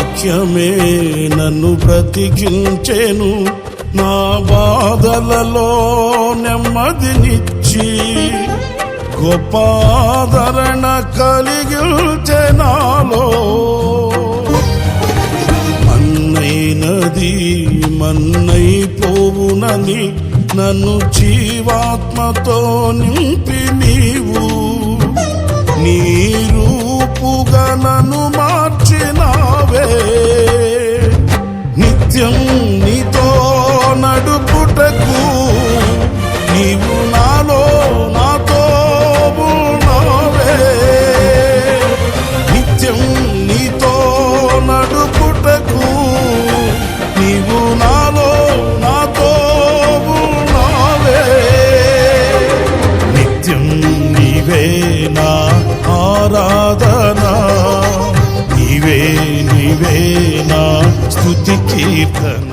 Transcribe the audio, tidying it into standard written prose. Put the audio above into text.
వాక్యమే నన్ను బ్రతికించెను, నా బాధలలో నెమ్మదినిచ్చి గొప్ప ఆదరణ కలిగించె నాలో. మన్నైనది మన్నైపోవునని నన్ను జీవాత్మతో నింపి నీవు నీ రూపుగా నన్ను మార్చినావే. నిత్యం నీతో నడుపుటకు నీవు నాలో నాతో ఉన్నావే. నిత్యం నీతో నడుపుటకు నీవు నాలో నాతో ఉన్నావే. నిత్యం నీవే నా ఆరాధన, నీవే నీవే నా స్తుతి కీర్తన.